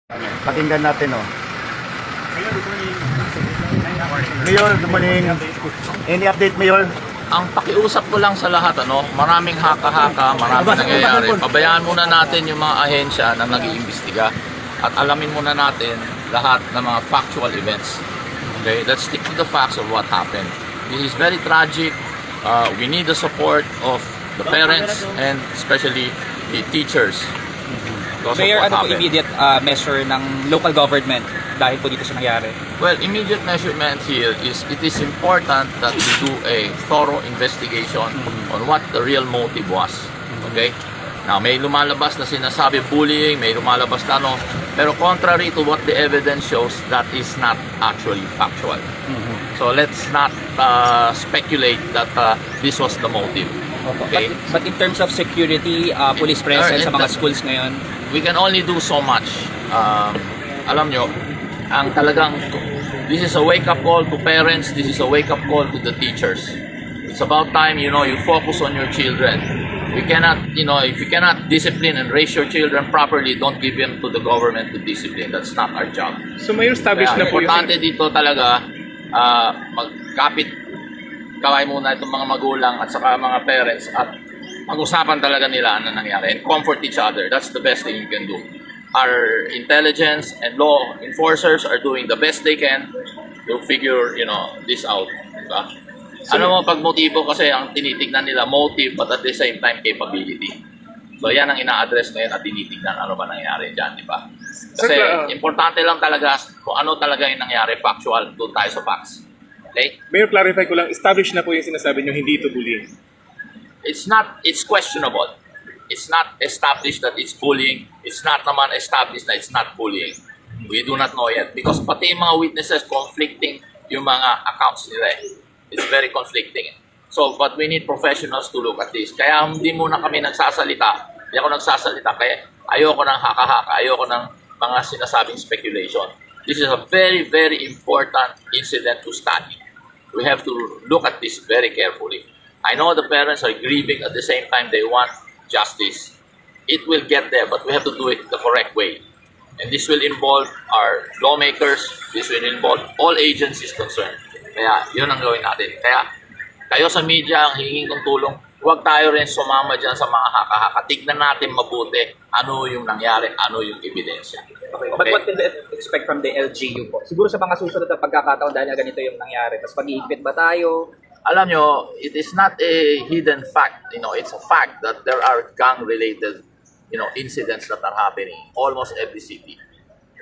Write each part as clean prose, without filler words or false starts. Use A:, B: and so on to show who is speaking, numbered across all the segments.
A: Pakinggan natin, oh. Mayor, good morning. Any update, Mayor?
B: Ang pakiusap ko lang sa lahat, maraming haka-haka, maraming nangyayari. Pabayaan muna natin yung mga ahensya na nag-iimbestiga at alamin muna natin lahat ng mga factual events. Okay, let's stick to the facts of what happened. This is very tragic. We need the support of the parents and especially the teachers.
C: Mayor, ano po immediate measure ng local government dahil po dito sa nangyari?
B: Well, immediate measurement here is it is important that we do a thorough investigation on what the real motive was. Okay? Now, may lumalabas na sinasabi bullying, may lumalabas na pero contrary to what the evidence shows, that is not actually factual. So let's not speculate that this was the motive. Okay?
C: But in terms of security, police presence sa mga schools ngayon?
B: We can only do so much. Alam nyo, ang talagang, this is a wake-up call to parents, this is a wake-up call to the teachers. It's about time, you focus on your children. We cannot, if you cannot discipline and raise your children properly, don't give them to the government to discipline. That's not our job.
D: So may establish na po yung...
B: Importante dito talaga, magkapit kaway muna itong mga magulang at saka mga parents at pag-usapan talaga nila ano nangyari and comfort each other. That's the best thing you can do. Our intelligence and law enforcers are doing the best they can to figure, this out. Diba? Ano mo pag motibo kasi ang tinitignan nila motive but at the same time capability. So yan ang ina-address ngayon at tinitignan ano ba nangyari dyan, di ba? Kasi importante lang talaga kung ano talaga yung nangyari, factual, doon tayo sa facts. Okay?
D: Mayor, clarify ko lang, establish na po yung sinasabi nyo, hindi ito bullying.
B: It's questionable. It's not established that it's bullying. It's not naman established na it's not bullying. We do not know yet. Because pati yung mga witnesses conflicting yung mga accounts nila. It's very conflicting. So, but we need professionals to look at this. Kaya hindi muna kami nagsasalita. Hindi ako nagsasalita kaya ayoko ng haka-haka. Ayoko ng mga sinasabing speculation. This is a very, very important incident to study. We have to look at this very carefully. I know the parents are grieving at the same time they want justice. It will get there, but we have to do it the correct way. And this will involve our lawmakers, this will involve all agencies concerned. Kaya yun ang gawin natin. Kaya kayo sa media ang hinging kong tulong, huwag tayo rin sumama dyan sa mga haka-haka. Tignan natin mabuti ano yung nangyari, ano yung ebidensya.
C: Okay. But what can we expect from the LGU po? Siguro sa mga susunod na pagkakataon dahil ganito yung nangyari. Tapos pag-iigpit ba tayo?
B: Alam nyo, it is not a hidden fact. It's a fact that there are gang-related, incidents that are happening almost every city.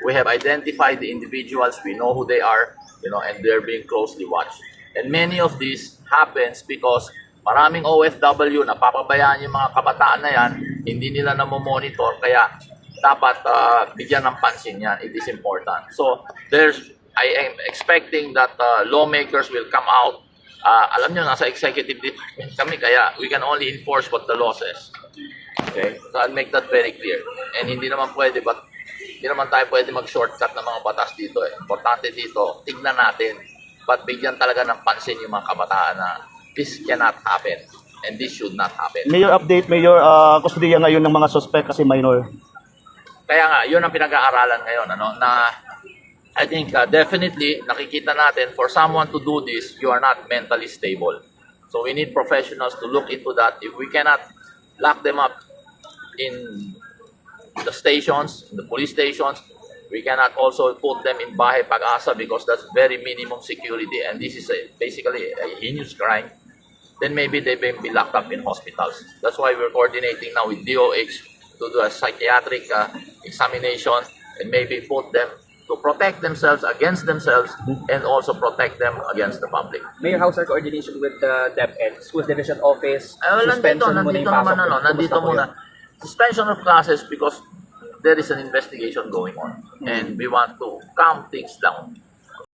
B: We have identified the individuals. We know who they are, and they're being closely watched. And many of these happens because maraming OFW napapabayaan yung mga kabataan na yan, hindi nila namomonitor, kaya dapat bigyan ng pansin yan. It is important. So, I am expecting that lawmakers will come out. Alam nyo, nasa executive department kami, kaya we can only enforce what the law says. Okay? So I'll make that very clear. And hindi naman tayo pwede mag-shortcut ng mga batas dito. Importante dito, tignan natin, but bigyan talaga ng pansin yung mga kabataan na this cannot happen. And this should not happen.
A: Mayor, update, Mayor, kustudiya ngayon ng mga suspect kasi minor.
B: Kaya nga, yun ang pinag-aaralan ngayon, na I think definitely nakikita natin for someone to do this, you are not mentally stable. So we need professionals to look into that. If we cannot lock them up in the stations, in the police stations, we cannot also put them in Bahay Pag-asa because that's very minimum security and this is basically a heinous crime. Then maybe they may be locked up in hospitals. That's why we're coordinating now with DOH to do a psychiatric examination and maybe put them to protect themselves against themselves and also protect them against the public.
C: Mayor, how's our coordination with the DepEd, Schools Division Office?
B: Nandito muna. Suspension of classes because there is an investigation going on and we want to calm things down.